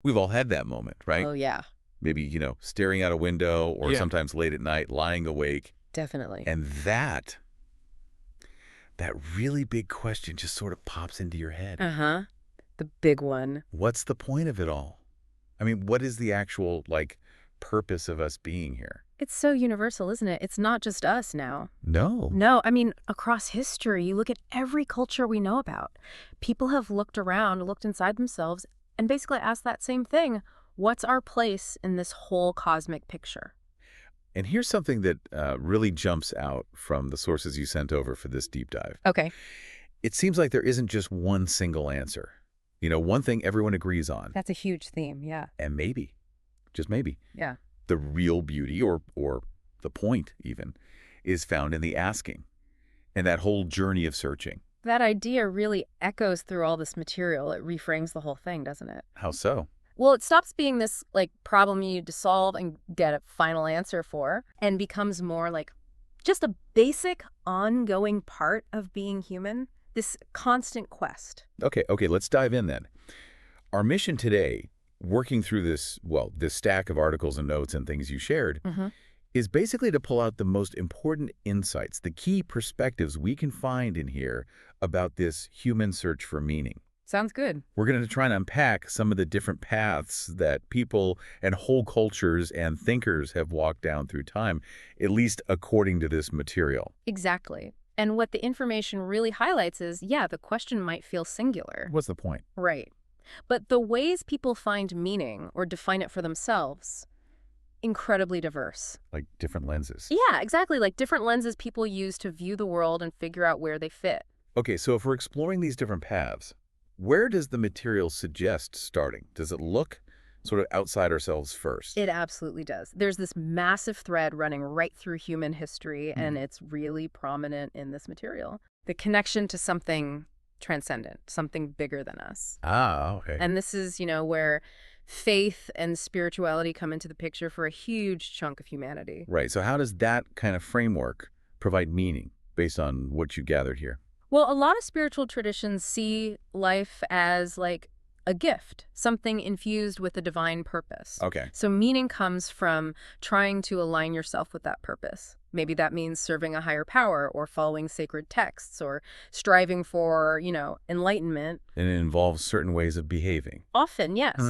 We've all had that moment, right? Oh, yeah, Maybe, staring out a window or Yeah. sometimes late at night, lying awake. definitely. And that really big question just sort of pops into your head. Uh-huh. The big one. What's the point of it all? I mean, what is the actual, purpose of us being here? It's so universal, isn't it? It's not just us now. No. No, I mean, across history, you look at every culture we know about. People have looked around, looked inside themselves, and basically asked that same thing. What's our place in this whole cosmic picture? And here's something that really jumps out from the sources you sent over for this deep dive. Okay. It seems like there isn't just one single answer. One thing everyone agrees on. That's a huge theme, yeah. And maybe, just maybe, Yeah. the real beauty or the point even is found in the asking and that whole journey of searching. That idea really echoes through all this material. It reframes the whole thing, doesn't it? How so? Well, it stops being this, problem you need to solve and get a final answer for, and becomes more like just a basic, ongoing part of being human. This constant quest. Okay, let's dive in then. Our mission today, working through this stack of articles and notes and things you shared, is basically to pull out the most important insights, the key perspectives we can find in here about this human search for meaning. Sounds good. We're going to try and unpack some of the different paths that people and whole cultures and thinkers have walked down through time, at least according to this material. Exactly. And what the information really highlights is, yeah, the question might feel singular. What's the point? Right. But the ways people find meaning or define it for themselves, incredibly diverse. Like different lenses. Yeah, exactly. Like different lenses people use to view the world and figure out where they fit. Okay, so if we're exploring these different paths, where does the material suggest starting? Does it look sort of outside ourselves first? It absolutely does. There's this massive thread running right through human history, and it's really prominent in this material. The connection to something transcendent, something bigger than us. Ah, okay. And this is, where faith and spirituality come into the picture for a huge chunk of humanity. Right, so how does that kind of framework provide meaning based on what you gathered here? Well, a lot of spiritual traditions see life as like a gift, something infused with a divine purpose. Okay. So meaning comes from trying to align yourself with that purpose. Maybe that means serving a higher power or following sacred texts or striving for, enlightenment. And it involves certain ways of behaving. Often, yes.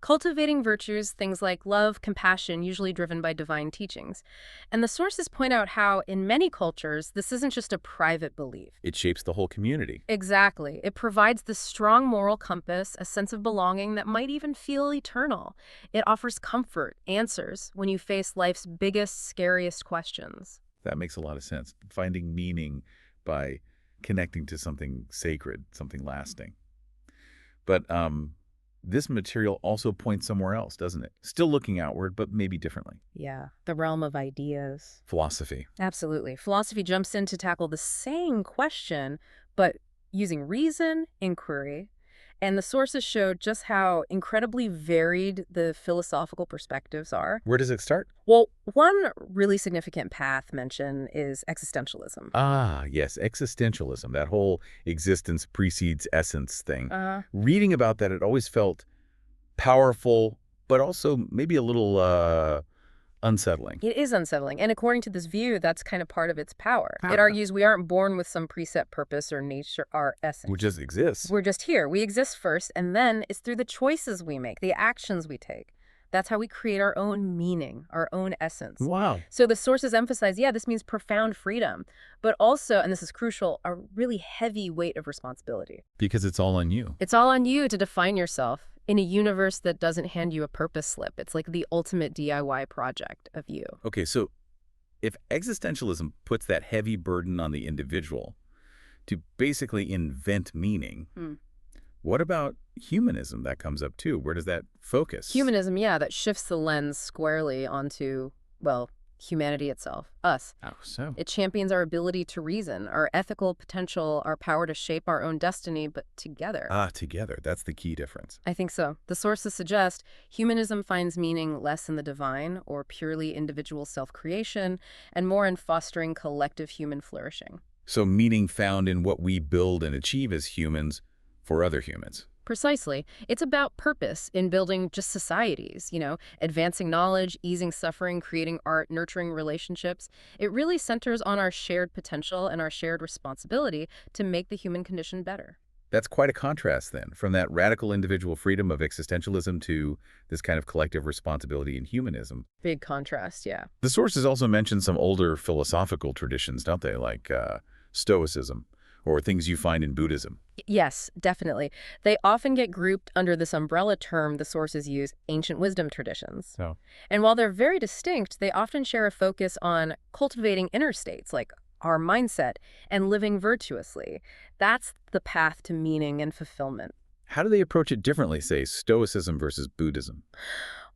Cultivating virtues, things like love, compassion, usually driven by divine teachings. And the sources point out how, in many cultures, this isn't just a private belief. It shapes the whole community. Exactly. It provides this strong moral compass, a sense of belonging that might even feel eternal. It offers comfort, answers, when you face life's biggest, scariest questions. That makes a lot of sense. Finding meaning by connecting to something sacred, something lasting. But this material also points somewhere else, doesn't it? Still looking outward, but maybe differently. Yeah, the realm of ideas. Philosophy. Absolutely. Philosophy jumps in to tackle the same question, but using reason, inquiry. And the sources showed just how incredibly varied the philosophical perspectives are. Where does it start? Well, one really significant path mentioned is existentialism. Ah, yes, existentialism, that whole existence precedes essence thing. Reading about that, it always felt powerful, but also maybe a little unsettling. It is unsettling. And according to this view, that's kind of part of its power. It argues we aren't born with some preset purpose or nature, our essence. We just exists. We're just here. We exist first, and then it's through the choices we make, the actions we take. That's how we create our own meaning, our own essence. Wow. So the sources emphasize, this means profound freedom, but also, and this is crucial, a really heavy weight of responsibility. Because it's all on you. It's all on you to define yourself in a universe that doesn't hand you a purpose slip. It's like the ultimate DIY project of you. Okay, so if existentialism puts that heavy burden on the individual to basically invent meaning, what about humanism? That comes up too. Where does that focus? Humanism, that shifts the lens squarely onto, humanity itself, us. Oh, so? It champions our ability to reason, our ethical potential, our power to shape our own destiny, but together. Ah, together. That's the key difference. I think so. The sources suggest humanism finds meaning less in the divine or purely individual self-creation and more in fostering collective human flourishing. So meaning found in what we build and achieve as humans for other humans. Precisely. It's about purpose in building just societies, advancing knowledge, easing suffering, creating art, nurturing relationships. It really centers on our shared potential and our shared responsibility to make the human condition better. That's quite a contrast, then, from that radical individual freedom of existentialism to this kind of collective responsibility in humanism. Big contrast, yeah. The sources also mention some older philosophical traditions, don't they, like Stoicism, or things you find in Buddhism. Yes, definitely. They often get grouped under this umbrella term the sources use, ancient wisdom traditions. So, And while they're very distinct, they often share a focus on cultivating inner states, like our mindset, and living virtuously. That's the path to meaning and fulfillment. how do they approach it differently, say, Stoicism versus Buddhism?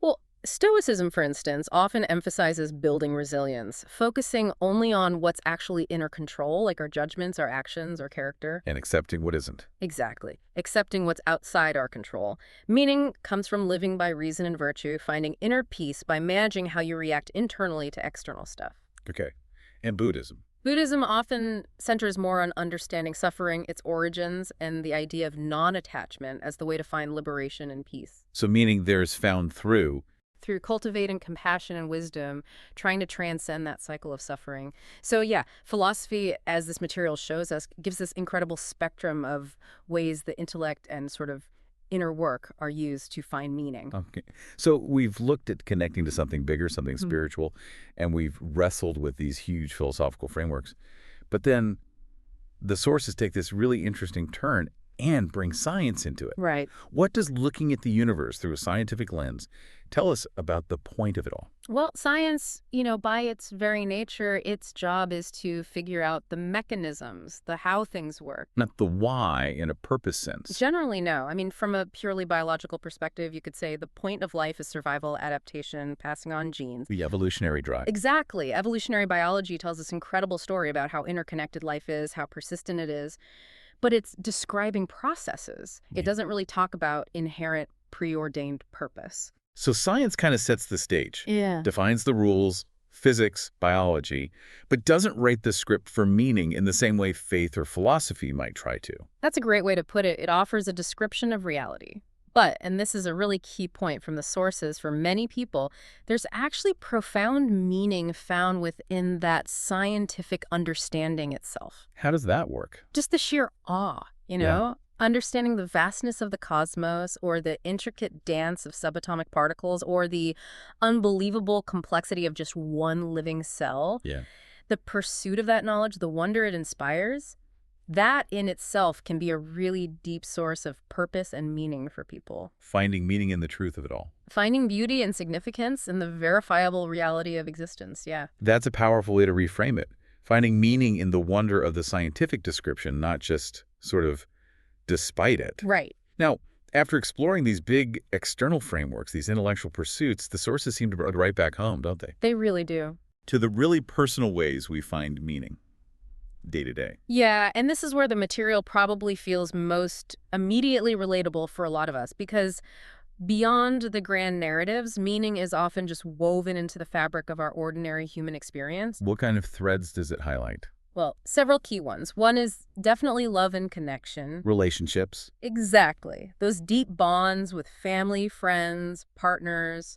Well, Stoicism, for instance, often emphasizes building resilience, focusing only on what's actually in our control, like our judgments, our actions, our character. And accepting what isn't. Exactly. Accepting what's outside our control. Meaning comes from living by reason and virtue, finding inner peace by managing how you react internally to external stuff. Okay. And Buddhism? Buddhism often centers more on understanding suffering, its origins, and the idea of non-attachment as the way to find liberation and peace. So meaning there's found through. Through cultivating compassion and wisdom, trying to transcend that cycle of suffering. So yeah, philosophy, as this material shows us, gives this incredible spectrum of ways the intellect and sort of inner work are used to find meaning. Okay. So we've looked at connecting to something bigger, something spiritual, and we've wrestled with these huge philosophical frameworks. But then the sources take this really interesting turn and bring science into it. Right. What does looking at the universe through a scientific lens tell us about the point of it all? Well, science, by its very nature, its job is to figure out the mechanisms, the how things work. Not the why in a purpose sense. Generally, no. I mean, from a purely biological perspective, you could say the point of life is survival, adaptation, passing on genes. The evolutionary drive. Exactly. Evolutionary biology tells this incredible story about how interconnected life is, how persistent it is. But it's describing processes. It doesn't really talk about inherent preordained purpose. So science kind of sets the stage, Yeah. defines the rules, physics, biology, but doesn't write the script for meaning in the same way faith or philosophy might try to. That's a great way to put it. It offers a description of reality. But, and this is a really key point from the sources, for many people, there's actually profound meaning found within that scientific understanding itself. How does that work? Just the sheer awe, Yeah. Understanding the vastness of the cosmos, or the intricate dance of subatomic particles, or the unbelievable complexity of just one living cell. Yeah. The pursuit of that knowledge, the wonder it inspires, that in itself can be a really deep source of purpose and meaning for people. Finding meaning in the truth of it all. Finding beauty and significance in the verifiable reality of existence, yeah. That's a powerful way to reframe it. Finding meaning in the wonder of the scientific description, not just sort of despite it. Right. Now, after exploring these big external frameworks, these intellectual pursuits, the sources seem to bring it right back home, don't they? They really do. To the really personal ways we find meaning day to day. Yeah, and this is where the material probably feels most immediately relatable for a lot of us, because beyond the grand narratives, meaning is often just woven into the fabric of our ordinary human experience. What kind of threads does it highlight? Well, several key ones. One is definitely love and connection. Relationships. Exactly. Those deep bonds with family, friends, partners,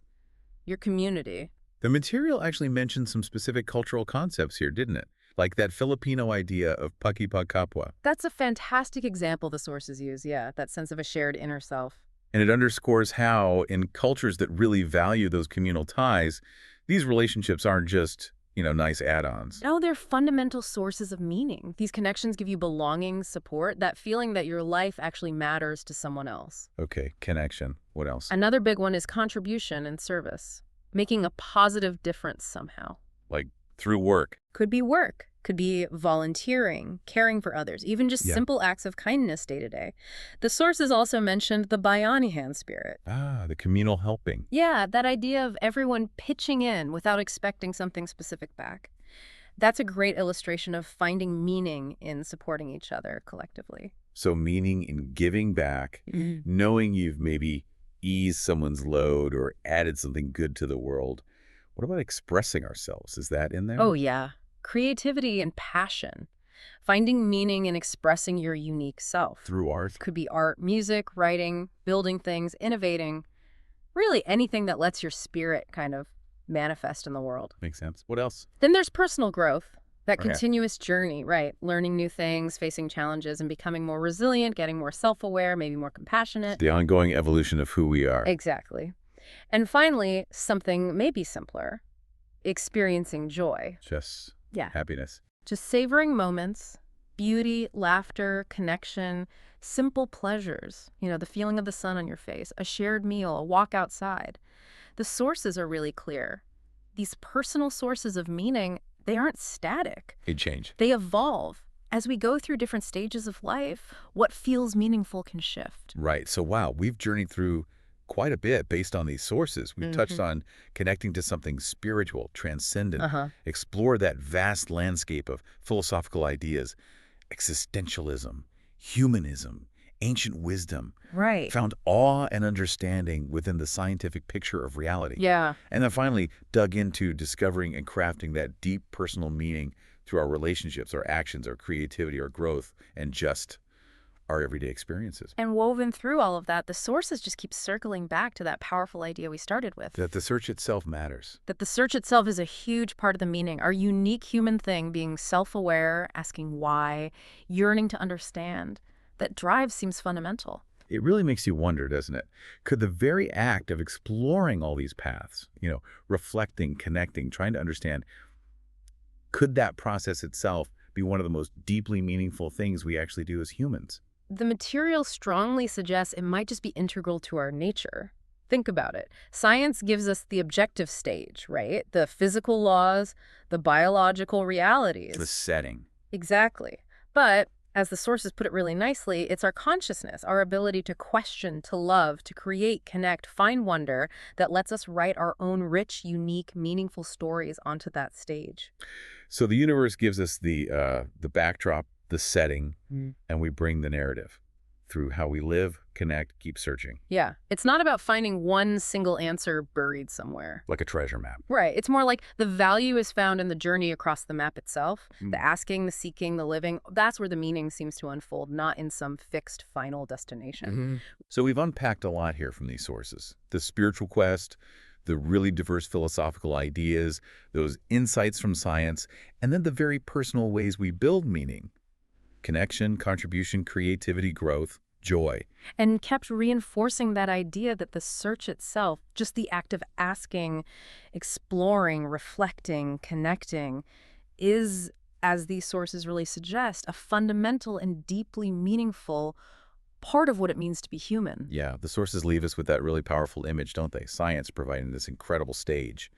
your community. The material actually mentioned some specific cultural concepts here, didn't it? Like that Filipino idea of pakipagkapwa. That's a fantastic example the sources use, yeah, that sense of a shared inner self. And it underscores how, in cultures that really value those communal ties, these relationships aren't just, nice add-ons. No, they're fundamental sources of meaning. These connections give you belonging, support, that feeling that your life actually matters to someone else. Okay, connection. What else? Another big one is contribution and service, making a positive difference somehow. Like through work. Could be work, could be volunteering, caring for others, even just simple acts of kindness day to day. The sources also mentioned the Bayanihan spirit. Ah, the communal helping. Yeah, that idea of everyone pitching in without expecting something specific back. That's a great illustration of finding meaning in supporting each other collectively. So meaning in giving back, knowing you've maybe eased someone's load or added something good to the world. What about expressing ourselves? Is that in there? Oh, yeah. Creativity and passion. Finding meaning in expressing your unique self. Through art. Could be art, music, writing, building things, innovating, really anything that lets your spirit kind of manifest in the world. Makes sense. What else? Then there's personal growth, that Okay. continuous journey, right? Learning new things, facing challenges, and becoming more resilient, getting more self-aware, maybe more compassionate. The ongoing evolution of who we are. Exactly. And finally, something maybe simpler, experiencing joy. Just Yeah. happiness. Just savoring moments, beauty, laughter, connection, simple pleasures. The feeling of the sun on your face, a shared meal, a walk outside. The sources are really clear. These personal sources of meaning, they aren't static. They change. They evolve. As we go through different stages of life, what feels meaningful can shift. Right. So, wow, we've journeyed through quite a bit based on these sources. We've touched on connecting to something spiritual, transcendent, explore that vast landscape of philosophical ideas, existentialism, humanism, ancient wisdom, Right. found awe and understanding within the scientific picture of reality. Yeah. And then finally dug into discovering and crafting that deep personal meaning through our relationships, our actions, our creativity, our growth, and just our everyday experiences. And woven through all of that, the sources just keep circling back to that powerful idea we started with. That the search itself matters. That the search itself is a huge part of the meaning. Our unique human thing, being self-aware, asking why, yearning to understand. That drive seems fundamental. It really makes you wonder, doesn't it? Could the very act of exploring all these paths, reflecting, connecting, trying to understand, could that process itself be one of the most deeply meaningful things we actually do as humans? The material strongly suggests it might just be integral to our nature. Think about it. Science gives us the objective stage, right? The physical laws, the biological realities. The setting. Exactly. But as the sources put it really nicely, it's our consciousness, our ability to question, to love, to create, connect, find wonder that lets us write our own rich, unique, meaningful stories onto that stage. So the universe gives us the backdrop, the setting, and we bring the narrative through how we live, connect, keep searching. Yeah. It's not about finding one single answer buried somewhere. Like a treasure map. Right. It's more like the value is found in the journey across the map itself. The asking, the seeking, the living. That's where the meaning seems to unfold, not in some fixed final destination. So we've unpacked a lot here from these sources. The spiritual quest, the really diverse philosophical ideas, those insights from science, and then the very personal ways we build meaning. Connection, contribution, creativity, growth, joy. And kept reinforcing that idea that the search itself, just the act of asking, exploring, reflecting, connecting, is, as these sources really suggest, a fundamental and deeply meaningful part of what it means to be human. Yeah, the sources leave us with that really powerful image, don't they? Science providing this incredible stage.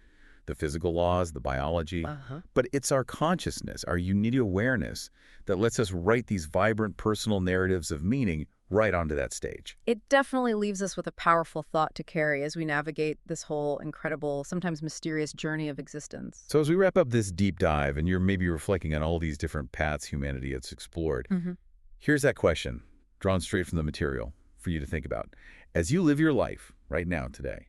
The physical laws, the biology. But it's our consciousness, our unique awareness that lets us write these vibrant personal narratives of meaning right onto that stage. It definitely leaves us with a powerful thought to carry as we navigate this whole incredible, sometimes mysterious journey of existence. So as we wrap up this deep dive, and you're maybe reflecting on all these different paths humanity has explored, here's that question, drawn straight from the material, for you to think about. As you live your life right now, today,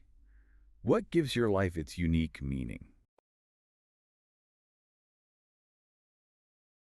what gives your life its unique meaning?